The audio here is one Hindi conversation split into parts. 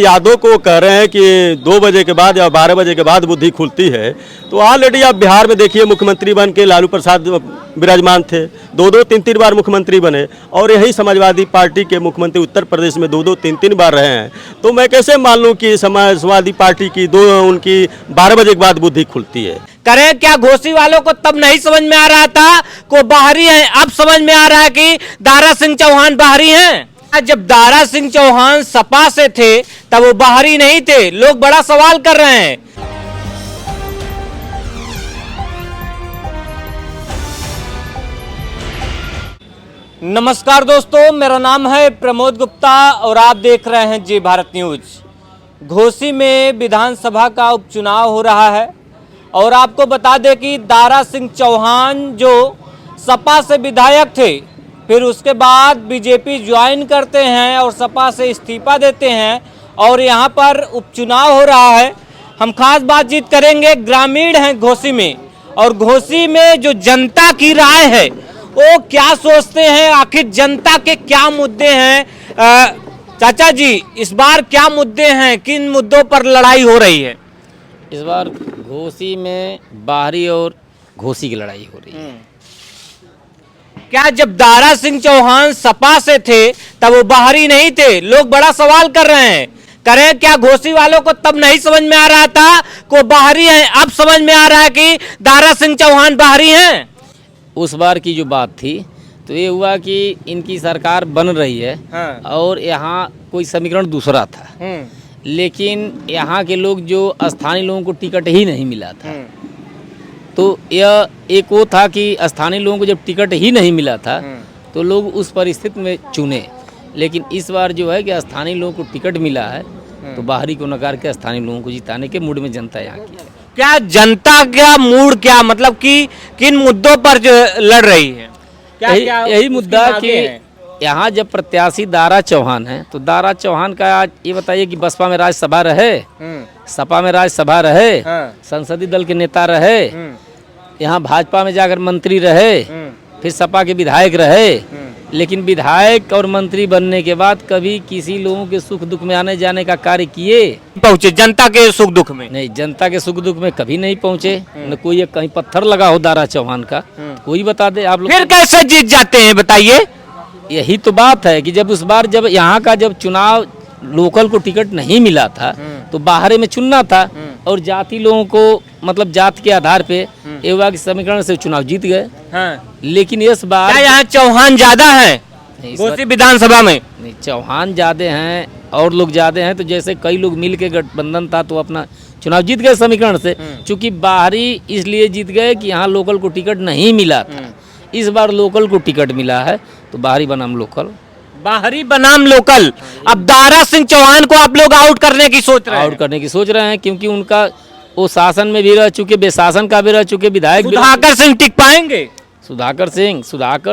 यादव को कह रहे हैं कि 2 बजे के बाद या 12 बजे के बाद बुद्धि खुलती है। तो ऑलरेडी आप बिहार में देखिए, मुख्यमंत्री बन के लालू प्रसाद विराजमान थे, 2-2, 3-3 बार मुख्यमंत्री बने, और यही समाजवादी पार्टी के मुख्यमंत्री उत्तर प्रदेश में 2-2, 3-3 बार रहे हैं। तो मैं कैसे मान लूँ कि समाजवादी पार्टी की उनकी 12 बजे के बाद बुद्धि खुलती है। करें क्या? घोसी वालों को तब नहीं समझ में आ रहा था को बाहरी है, अब समझ में आ रहा है कि दारा सिंह चौहान बाहरी हैं। जब दारा सिंह चौहान सपा से थे तब वो बाहरी नहीं थे। लोग बड़ा सवाल कर रहे हैं। नमस्कार दोस्तों, मेरा नाम है प्रमोद गुप्ता और आप देख रहे हैं जी भारत न्यूज। घोसी में विधानसभा का उपचुनाव हो रहा है और आपको बता दें कि दारा सिंह चौहान जो सपा से विधायक थे, फिर उसके बाद बीजेपी ज्वाइन करते हैं और सपा से इस्तीफा देते हैं और यहाँ पर उपचुनाव हो रहा है। हम खास बातचीत करेंगे। ग्रामीण हैं घोसी में, और घोसी में जो जनता की राय है वो क्या सोचते हैं, आखिर जनता के क्या मुद्दे हैं। चाचा जी, इस बार क्या मुद्दे हैं, किन मुद्दों पर लड़ाई हो रही है? इस बार घोसी में बाहरी और घोसी की लड़ाई हो रही है। क्या जब दारा सिंह चौहान सपा से थे तब वो बाहरी नहीं थे? लोग बड़ा सवाल कर रहे हैं। करें क्या? घोसी वालों को तब नहीं समझ में आ रहा था को बाहरी है, अब समझ में आ रहा है कि दारा सिंह चौहान बाहरी हैं। उस बार की जो बात थी तो ये हुआ कि इनकी सरकार बन रही है। हाँ। और यहाँ कोई समीकरण दूसरा था, लेकिन यहाँ के लोग जो स्थानीय लोगों को टिकट ही नहीं मिला था। तो यह एक वो था कि स्थानीय लोगों को जब टिकट ही नहीं मिला था तो लोग उस परिस्थिति में चुने। लेकिन इस बार जो है कि स्थानीय लोगों को टिकट मिला है तो बाहरी को नकार के स्थानीय लोगों को जिताने के मूड में जनता यहाँ की है। क्या जनता का मूड, क्या मतलब कि किन मुद्दों पर जो लड़ रही है? यही मुद्दा कि यहाँ जब प्रत्याशी दारा चौहान है तो दारा चौहान का आज ये बताइए कि बसपा में राज्यसभा रहे, सपा में राज्यसभा रहे, संसदीय दल के नेता रहे, यहाँ भाजपा में जाकर मंत्री रहे, फिर सपा के विधायक रहे, लेकिन विधायक और मंत्री बनने के बाद कभी किसी लोगों के सुख दुख में आने जाने का कार्य किए? पहुंचे जनता के सुख दुख में? नहीं, जनता के सुख दुख में कभी नहीं पहुंचे। न कोई कहीं पत्थर लगा हो दारा चौहान का, कोई बता दे आप लोग। फिर कैसे जीत जाते हैं बताइए? यही तो बात है कि जब उस बार जब यहाँ का जब चुनाव लोकल को टिकट नहीं मिला था तो बाहर में चुनना था, और जाति लोगों को मतलब जात के आधार पे ये हुआ कि समीकरण से चुनाव जीत गए। हाँ। लेकिन इस बार क्या यहाँ चौहान ज्यादा है घोसी विधानसभा में? नहीं, चौहान ज्यादा हैं और लोग ज्यादा हैं। तो जैसे कई लोग मिल के गठबंधन था तो अपना चुनाव जीत गए समीकरण से। चूंकि बाहरी इसलिए जीत गए कि यहाँ लोकल को टिकट नहीं मिला था। इस बार लोकल को टिकट मिला है तो बाहरी बनाम लोकल। बाहरी बनाम लोकल। अब दारा सिंह चौहान को आप लोग आउट करने की सोच रहे हैं? आउट करने की सोच रहे हैं, क्योंकि उनका वो शासन में भी रह चुके, बेशासन का भी रह चुके, विधायक भी। सुधाकर सिंह टिक पाएंगे? सुधाकर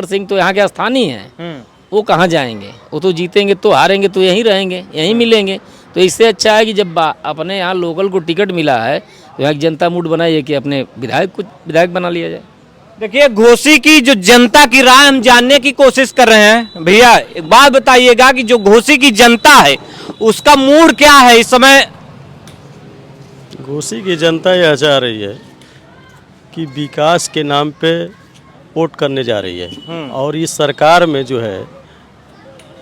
सिंह तो यहाँ के स्थानीय हैं, वो कहाँ जाएंगे? वो तो जीतेंगे तो हारेंगे तो यहीं रहेंगे, यहीं मिलेंगे। तो इससे अच्छा है कि जब अपने यहाँ लोकल को टिकट मिला है तो यहाँ जनता मूड बनाइए कि अपने विधायक बना लिया जाए। देखिए, घोसी की जो जनता की राय हम जानने की कोशिश कर रहे हैं। भैया एक बात बताइएगा कि जो घोसी की जनता है उसका मूड क्या है इस समय? घोसी की जनता यह चाह रही है कि विकास के नाम पे वोट करने जा रही है, और इस सरकार में जो है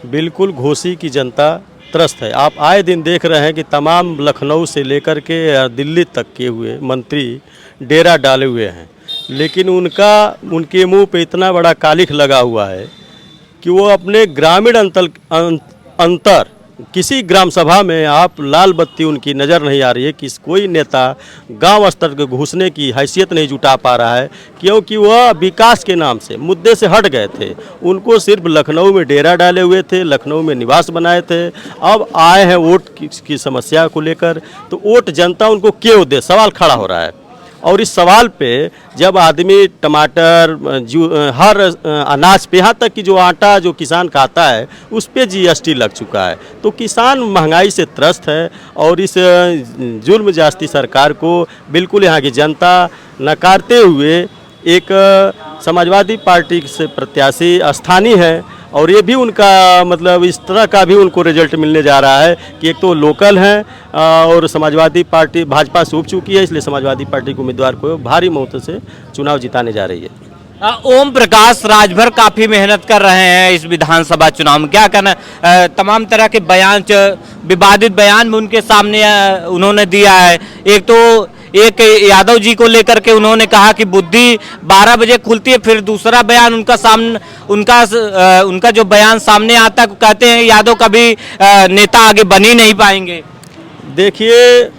बिल्कुल घोसी की जनता त्रस्त है। आप आए दिन देख रहे हैं कि तमाम लखनऊ से लेकर के दिल्ली तक के हुए मंत्री डेरा डाले हुए हैं, लेकिन उनके मुंह पे इतना बड़ा कालिख लगा हुआ है कि वो अपने ग्रामीण अंतर किसी ग्राम सभा में आप लाल बत्ती उनकी नज़र नहीं आ रही है कि कोई नेता गांव स्तर के घुसने की हैसियत नहीं जुटा पा रहा है, क्योंकि वह विकास के नाम से मुद्दे से हट गए थे। उनको सिर्फ लखनऊ में डेरा डाले हुए थे, लखनऊ में निवास बनाए थे। अब आए हैं वोट की समस्या को लेकर, तो वोट जनता उनको क्यों दे, सवाल खड़ा हो रहा है। और इस सवाल पे जब आदमी टमाटर हर अनाज पे, यहाँ तक कि जो आटा जो किसान खाता है उस पे जीएसटी लग चुका है, तो किसान महंगाई से त्रस्त है। और इस जुल्म जास्ती सरकार को बिल्कुल यहाँ की जनता नकारते हुए एक समाजवादी पार्टी से प्रत्याशी स्थानीय है और ये भी उनका मतलब इस तरह का भी उनको रिजल्ट मिलने जा रहा है कि एक तो लोकल हैं और समाजवादी पार्टी भाजपा सूख चुकी है, इसलिए समाजवादी पार्टी के उम्मीदवार को भारी मत से चुनाव जिताने जा रही है। ओम प्रकाश राजभर काफी मेहनत कर रहे हैं इस विधानसभा चुनाव में, क्या कहना तमाम तरह के बयान विवादित बयान भी उनके सामने उन्होंने दिया है। एक यादव जी को लेकर के उन्होंने कहा कि बुद्धि 12 बजे खुलती है, फिर दूसरा बयान उनका जो बयान सामने आता है कहते हैं यादव कभी नेता आगे बन ही नहीं पाएंगे। देखिए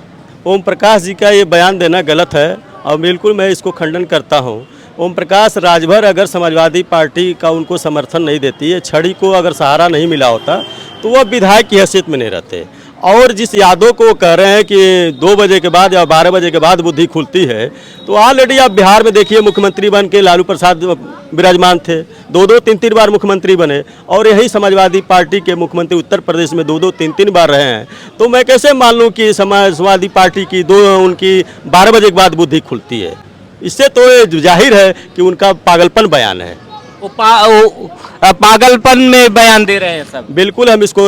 ओम प्रकाश जी का ये बयान देना गलत है और बिल्कुल मैं इसको खंडन करता हूँ। ओम प्रकाश राजभर अगर समाजवादी पार्टी का उनको समर्थन नहीं देती है, छड़ी को अगर सहारा नहीं मिला होता तो वह विधायक की हैसियत में नहीं रहते। और जिस यादव को कह रहे हैं कि 2 बजे के बाद या 12 बजे के बाद बुद्धि खुलती है, तो ऑलरेडी आप बिहार में देखिए मुख्यमंत्री बन के लालू प्रसाद विराजमान थे, 2-2, 3-3 बार मुख्यमंत्री बने और यही समाजवादी पार्टी के मुख्यमंत्री उत्तर प्रदेश में 2-2, 3-3 बार रहे हैं। तो मैं कैसे मान लूँ कि समाजवादी पार्टी की उनकी 12 बजे के बाद बुद्धि खुलती है? इससे तो ये जाहिर है कि उनका पागलपन बयान है। पागलपन में बयान दे रहे हैं सब। बिल्कुल, हम इसको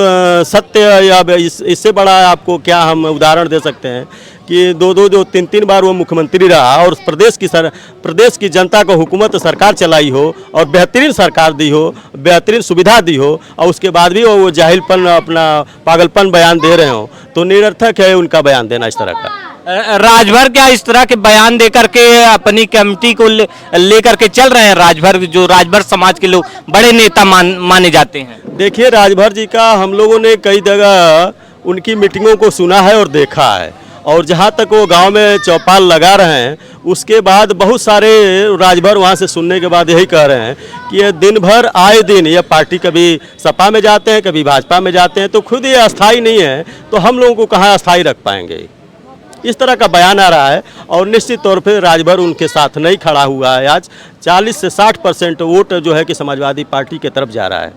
सत्य या इससे बड़ा आपको क्या हम उदाहरण दे सकते हैं कि 2-2 जो 3-3 बार वो मुख्यमंत्री रहा और प्रदेश की जनता को हुकूमत सरकार चलाई हो और बेहतरीन सरकार दी हो, बेहतरीन सुविधा दी हो और उसके बाद भी वो जाहिलपन अपना पागलपन बयान दे रहे हो, तो निरर्थक है उनका बयान देना इस तरह का। राजभर क्या इस तरह के बयान देकर के अपनी कमेटी को लेकर के चल रहे हैं? राजभर जो राजभर समाज के लोग बड़े नेता माने जाते हैं। देखिए राजभर जी का हम लोगों ने कई जगह उनकी मीटिंगों को सुना है और देखा है, और जहाँ तक वो गांव में चौपाल लगा रहे हैं उसके बाद बहुत सारे राजभर वहाँ से सुनने के बाद यही कह रहे हैं कि ये दिन भर आए दिन ये पार्टी कभी सपा में जाते हैं कभी भाजपा में जाते हैं, तो खुद ये अस्थाई नहीं है तो हम लोगों को कहाँ अस्थाई रख पाएंगे, इस तरह का बयान आ रहा है। और निश्चित तौर पे राजभर उनके साथ नहीं खड़ा हुआ है। आज 40 से 60% वोट जो है कि समाजवादी पार्टी की तरफ जा रहा है।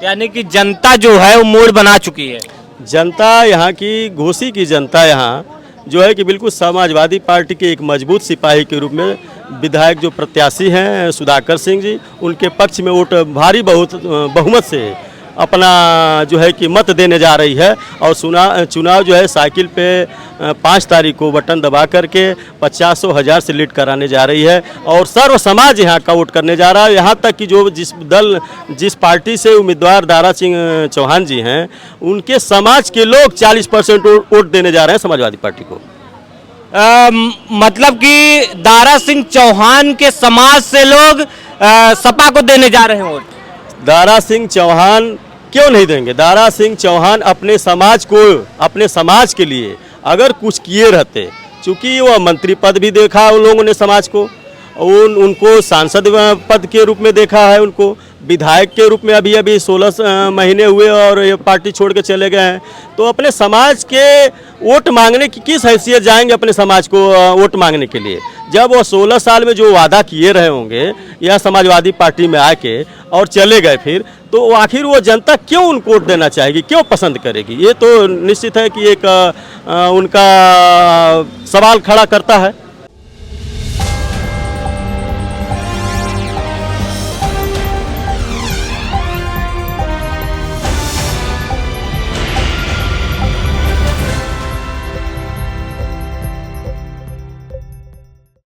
यानी कि जनता जो है वो मोड़ बना चुकी है। जनता यहाँ की घोसी की जनता यहाँ जो है कि बिल्कुल समाजवादी पार्टी के एक मजबूत सिपाही के रूप में विधायक जो प्रत्याशी हैं सुधाकर सिंह जी, उनके पक्ष में वोट भारी बहुमत से अपना जो है कि मत देने जा रही है। और चुनाव जो है साइकिल पे 5 तारीख को बटन दबा करके 50-100 से लीड कराने जा रही है और सर्व समाज यहाँ का वोट करने जा रहा है। यहाँ तक कि जिस पार्टी से उम्मीदवार दारा सिंह चौहान जी हैं, उनके समाज के लोग 40% वोट देने जा रहे हैं समाजवादी पार्टी को। मतलब कि दारा सिंह चौहान के समाज से लोग सपा को देने जा रहे हैं वोट। दारा सिंह चौहान क्यों नहीं देंगे? दारा सिंह चौहान अपने समाज के लिए अगर कुछ किए रहते, चूँकि वह मंत्री पद भी देखा उन लोगों ने समाज को, उनको सांसद पद के रूप में देखा है, उनको विधायक के रूप में अभी 16 महीने हुए और ये पार्टी छोड़ के चले गए हैं, तो अपने समाज के वोट मांगने की किस हैसियत जाएंगे अपने समाज को वोट मांगने के लिए? जब वो 16 साल में जो वादा किए रहे होंगे या समाजवादी पार्टी में आके और चले गए फिर, तो आखिर वो जनता क्यों उनको वोट देना चाहेगी, क्यों पसंद करेगी? ये तो निश्चित है कि एक उनका सवाल खड़ा करता है।